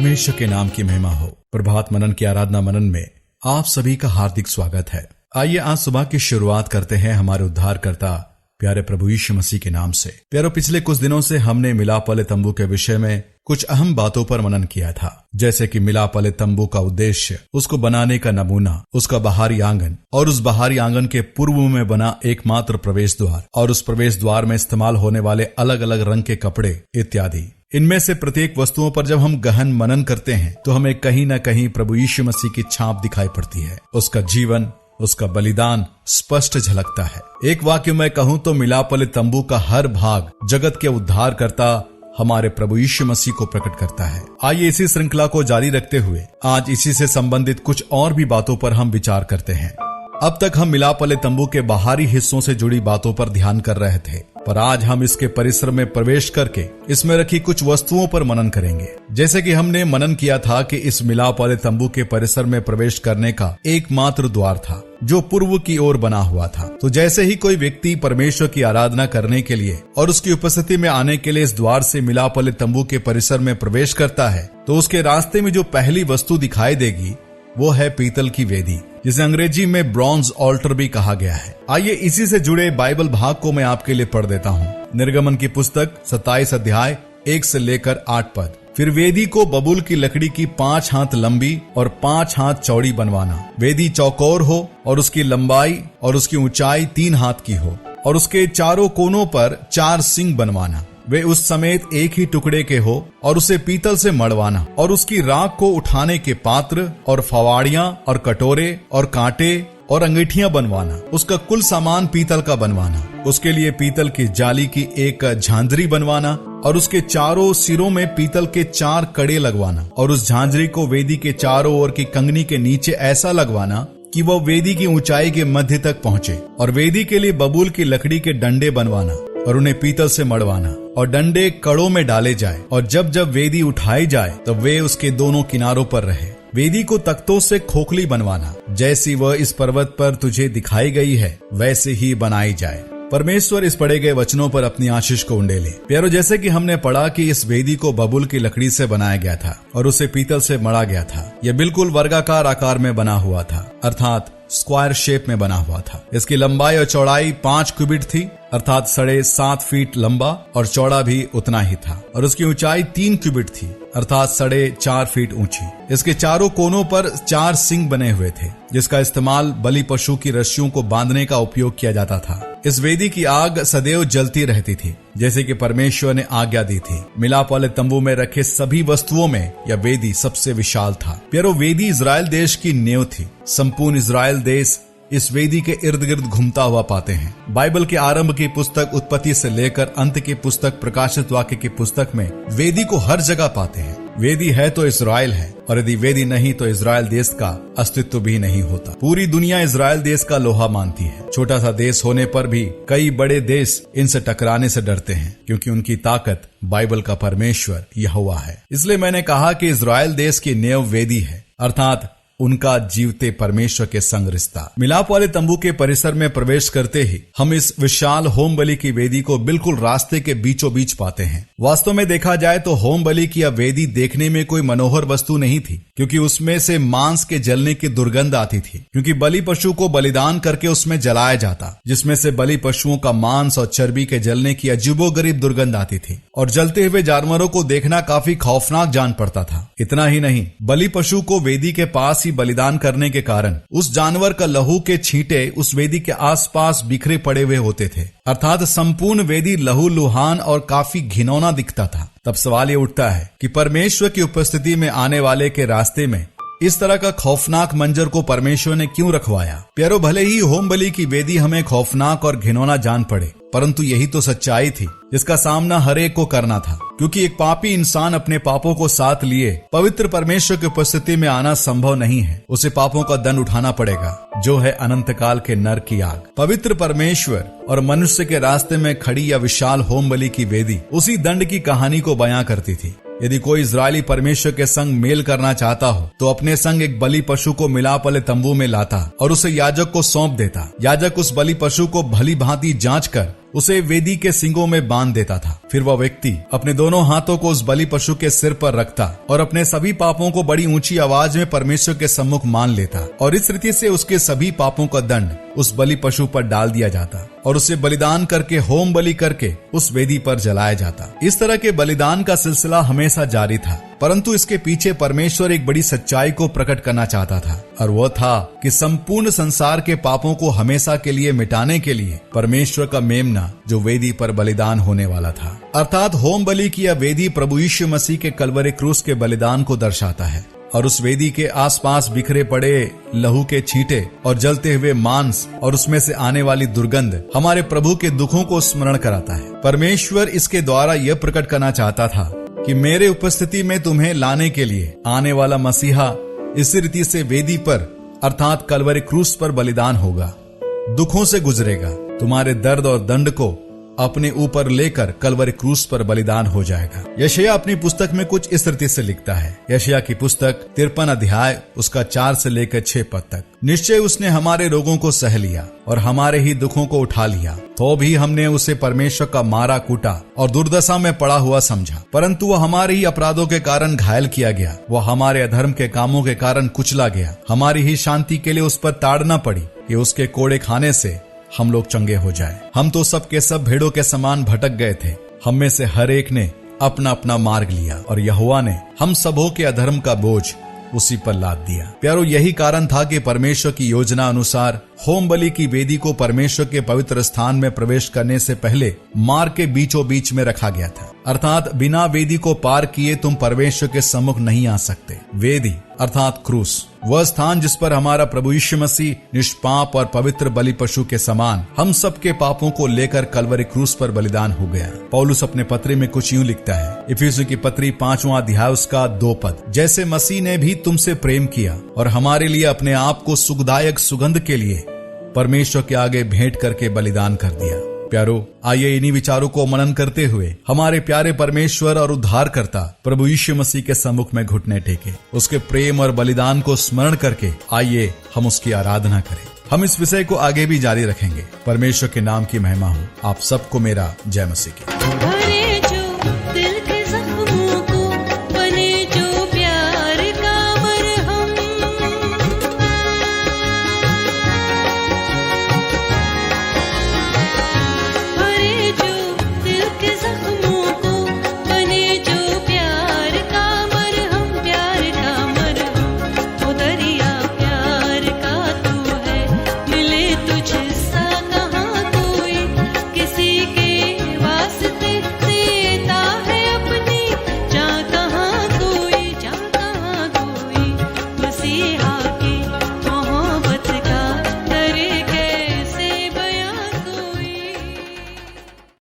परमेश्वर के नाम की महिमा हो। प्रभात मनन की आराधना मनन में आप सभी का हार्दिक स्वागत है। आइए आज सुबह की शुरुआत करते हैं हमारे उद्धारकर्ता प्यारे प्रभु यीशु मसीह के नाम से। प्यारो, पिछले कुछ दिनों से हमने मिलाप वाले तंबू के विषय में कुछ अहम बातों पर मनन किया था, जैसे कि मिलाप वाले तंबू का उद्देश्य, उसको बनाने का नमूना, उसका बाहरी आंगन और उस बाहरी आंगन के पूर्व में बना एकमात्र प्रवेश द्वार और उस प्रवेश द्वार में इस्तेमाल होने वाले अलग अलग रंग के कपड़े इत्यादि। इनमें से प्रत्येक वस्तुओं पर जब हम गहन मनन करते हैं तो हमें कहीं न कहीं प्रभु यीशु मसीह की छाप दिखाई पड़ती है। उसका जीवन, उसका बलिदान स्पष्ट झलकता है। एक वाक्य में कहूं तो मिलाप वाले तंबू का हर भाग जगत के उद्धारकर्ता हमारे प्रभु यीशु मसीह को प्रकट करता है। आइए इसी श्रृंखला को जारी रखते हुए आज इसी से संबंधित कुछ और भी बातों पर हम विचार करते हैं। अब तक हम मिलाप वाले तंबू के बाहरी हिस्सों से जुड़ी बातों पर ध्यान कर रहे थे, पर आज हम इसके परिसर में प्रवेश करके इसमें रखी कुछ वस्तुओं पर मनन करेंगे। जैसे कि हमने मनन किया था कि इस मिलाप वाले तंबू के परिसर में प्रवेश करने का एकमात्र द्वार था जो पूर्व की ओर बना हुआ था। तो जैसे ही कोई व्यक्ति परमेश्वर की आराधना करने के लिए और उसकी उपस्थिति में आने के लिए इस द्वार से मिलाप वाले तंबू के परिसर में प्रवेश करता है, तो उसके रास्ते में जो पहली वस्तु दिखाई देगी वो है पीतल की वेदी, जिसे अंग्रेजी में ब्रॉन्ज ऑल्टर भी कहा गया है। आइए इसी से जुड़े बाइबल भाग को मैं आपके लिए पढ़ देता हूँ। निर्गमन की पुस्तक 27 अध्याय 1 से लेकर 8 पद। फिर वेदी को बबूल की लकड़ी की 5 हाथ लंबी और 5 हाथ चौड़ी बनवाना। वेदी चौकोर हो और उसकी लंबाई और उसकी ऊंचाई 3 हाथ की हो और उसके चारों कोनों पर 4 सिंग बनवाना। वे उस समेत एक ही टुकड़े के हो और उसे पीतल से मड़वाना और उसकी राख को उठाने के पात्र और फवाड़ियां और कटोरे और कांटे और अंगीठियां बनवाना। उसका कुल सामान पीतल का बनवाना। उसके लिए पीतल की जाली की एक झांझरी बनवाना और उसके चारों सिरों में पीतल के 4 कड़े लगवाना और उस झांझरी को वेदी के चारों ओर की कंगनी के नीचे ऐसा लगवाना कि वह वेदी की ऊंचाई के मध्य तक पहुंचे। और वेदी के लिए बबूल की लकड़ी के डंडे बनवाना और उन्हें पीतल से मड़वाना और डंडे कड़ों में डाले जाए और जब जब वेदी उठाई जाए तो वे उसके दोनों किनारों पर रहे। वेदी को तख्तों से खोखली बनवाना, जैसी वह इस पर्वत पर तुझे दिखाई गई है वैसे ही बनाई जाए। परमेश्वर इस पढ़े गए वचनों पर अपनी आशीष को उंडेले। प्यारो, जैसे कि हमने पढ़ा कि इस वेदी को बबूल की लकड़ी से बनाया गया था और उसे पीतल से मढ़ा गया था। यह बिल्कुल वर्गाकार आकार में बना हुआ था, अर्थात स्क्वायर शेप में बना हुआ था। इसकी लंबाई और चौड़ाई 5 क्यूबिट थी, अर्थात 7.5 फीट लंबा और चौड़ा भी उतना ही था। और उसकी ऊंचाई 3 क्यूबिट थी, अर्थात 4.5 फीट ऊंची। इसके चारों कोनों पर 4 सिंग बने हुए थे, जिसका इस्तेमाल बलि पशु की रस्सियों को बांधने का उपयोग किया जाता था। इस वेदी की आग सदैव जलती रहती थी, जैसे कि परमेश्वर ने आज्ञा दी थी। मिलाप वाले तंबू में रखे सभी वस्तुओं में यह वेदी सबसे विशाल था। प्यारो, वेदी इजराइल देश की नींव थी। संपूर्ण इजराइल देश इस वेदी के इर्द गिर्द घूमता हुआ पाते हैं। बाइबल के आरंभ की पुस्तक उत्पत्ति से लेकर अंत की पुस्तक प्रकाशित वाक्य की पुस्तक में वेदी को हर जगह पाते हैं। वेदी है तो इजराइल है, और यदि वेदी नहीं तो इजराइल देश का अस्तित्व भी नहीं होता। पूरी दुनिया इजराइल देश का लोहा मानती है। छोटा सा देश होने पर भी कई बड़े देश इनसे टकराने से डरते हैं, क्योंकि उनकी ताकत बाइबल का परमेश्वर यहोवा है। इसलिए मैंने कहा कि इजराइल देश की नींव वेदी है, अर्थात उनका जीवते परमेश्वर के संग रिश्ता। मिलाप वाले तंबू के परिसर में प्रवेश करते ही हम इस विशाल होम बलि की वेदी को बिल्कुल रास्ते के बीचों बीच पाते हैं। वास्तव में देखा जाए तो होम बलि की यह वेदी देखने में कोई मनोहर वस्तु नहीं थी, क्योंकि उसमें से मांस के जलने की दुर्गंध आती थी। क्योंकि बलि पशु को बलिदान करके उसमें जलाया जाता, जिसमें से बलि पशुओं का मांस और चर्बी के जलने की अजीबोगरीब दुर्गंध आती थी और जलते हुए जानवरों को देखना काफी खौफनाक जान पड़ता था। इतना ही नहीं, बलि पशु को वेदी के पास ही बलिदान करने के कारण उस जानवर का लहू के छींटे उस वेदी के आसपास बिखरे पड़े हुए होते थे, अर्थात संपूर्ण वेदी लहू लुहान और काफी घिनौना दिखता था। तब सवाल ये उठता है कि परमेश्वर की उपस्थिति में आने वाले के रास्ते में इस तरह का खौफनाक मंजर को परमेश्वर ने क्यों रखवाया? प्यारो, भले ही होम बलि की वेदी हमें खौफनाक और घिनौना जान पड़े, परंतु यही तो सच्चाई थी जिसका सामना हर एक को करना था। क्योंकि एक पापी इंसान अपने पापों को साथ लिए पवित्र परमेश्वर की उपस्थिति में आना संभव नहीं है। उसे पापों का दंड उठाना पड़ेगा, जो है अनंत काल के नरक की आग। पवित्र परमेश्वर और मनुष्य के रास्ते में खड़ी या विशाल होम बलि की वेदी उसी दंड की कहानी को बयां करती थी। यदि कोई इजरायली परमेश्वर के संग मेल करना चाहता हो तो अपने संग एक बलि पशु को मिलाप वाले तंबू में लाता और उसे याजक को सौंप देता। याजक उस बलि पशु को भली भांति जांच कर उसे वेदी के सींगों में बांध देता था। फिर वह व्यक्ति अपने दोनों हाथों को उस बलि पशु के सिर पर रखता और अपने सभी पापों को बड़ी ऊंची आवाज में परमेश्वर के सम्मुख मान लेता और इस रीति से उसके सभी पापों का दंड उस बलि पशु पर डाल दिया जाता और उसे बलिदान करके होम बलि करके उस वेदी पर जलाया जाता। इस तरह के बलिदान का सिलसिला हमेशा जारी था, परंतु इसके पीछे परमेश्वर एक बड़ी सच्चाई को प्रकट करना चाहता था और वह था कि संपूर्ण संसार के पापों को हमेशा के लिए मिटाने के लिए परमेश्वर का मेमना जो वेदी पर बलिदान होने वाला था, अर्थात होम बलि की यह वेदी प्रभु यीशु मसीह के कलवरी क्रूस के बलिदान को दर्शाता है और उस वेदी के आसपास बिखरे पड़े लहू के छींटे और जलते हुए मांस और उसमें से आने वाली दुर्गंध हमारे प्रभु के दुखों को स्मरण कराता है। परमेश्वर इसके द्वारा यह प्रकट करना चाहता था कि मेरे उपस्थिति में तुम्हें लाने के लिए आने वाला मसीहा इसी रीति से वेदी पर अर्थात कलवरी क्रूस पर बलिदान होगा, दुखों से गुजरेगा, तुम्हारे दर्द और दंड को अपने ऊपर लेकर कलवरी क्रूस पर बलिदान हो जाएगा। यशायाह अपनी पुस्तक में कुछ इस रीति से लिखता है। यशायाह की पुस्तक 53 अध्याय उसका 4 से लेकर 6 पद तक। निश्चय उसने हमारे रोगों को सह लिया और हमारे ही दुखों को उठा लिया, तो भी हमने उसे परमेश्वर का मारा कूटा और दुर्दशा में पड़ा हुआ समझा, परंतु वह हमारे ही अपराधों के कारण घायल किया गया, वह हमारे अधर्म के कामों के कारण कुचला गया, हमारी ही शांति के लिए उस पर ताड़ना पड़ी कि उसके कोड़े खाने से हम लोग चंगे हो जाए। हम तो सब के सब भेड़ों के समान भटक गए थे, हम में से हर एक ने अपना अपना मार्ग लिया और यहोवा ने हम सबों के अधर्म का बोझ उसी पर लाद दिया। प्यारो, यही कारण था कि परमेश्वर की योजना अनुसार होम बलि की वेदी को परमेश्वर के पवित्र स्थान में प्रवेश करने से पहले मार्ग के बीचों बीच में रखा गया था, अर्थात बिना वेदी को पार किए तुम परमेश्वर के सम्मुख नहीं आ सकते। वेदी अर्थात क्रूस, वह स्थान जिस पर हमारा प्रभु यीशु मसीह निष्पाप और पवित्र बलि पशु के समान हम सब के पापों को लेकर कलवरी क्रूस पर बलिदान हो गया। पौलुस अपने पत्री में कुछ यूं लिखता है, इफिसियों की पत्री 5वां अध्याय उसका 2 पद, जैसे मसीह ने भी तुमसे प्रेम किया और हमारे लिए अपने आप को सुखदायक सुगंध के लिए परमेश्वर के आगे भेंट करके बलिदान कर दिया। प्यारो, आइए इन्हीं विचारों को मनन करते हुए हमारे प्यारे परमेश्वर और उद्धारकर्ता प्रभु यीशु मसीह के सम्मुख में घुटने टेके, उसके प्रेम और बलिदान को स्मरण करके आइए हम उसकी आराधना करें। हम इस विषय को आगे भी जारी रखेंगे। परमेश्वर के नाम की महिमा हो। आप सबको मेरा जय मसीह की।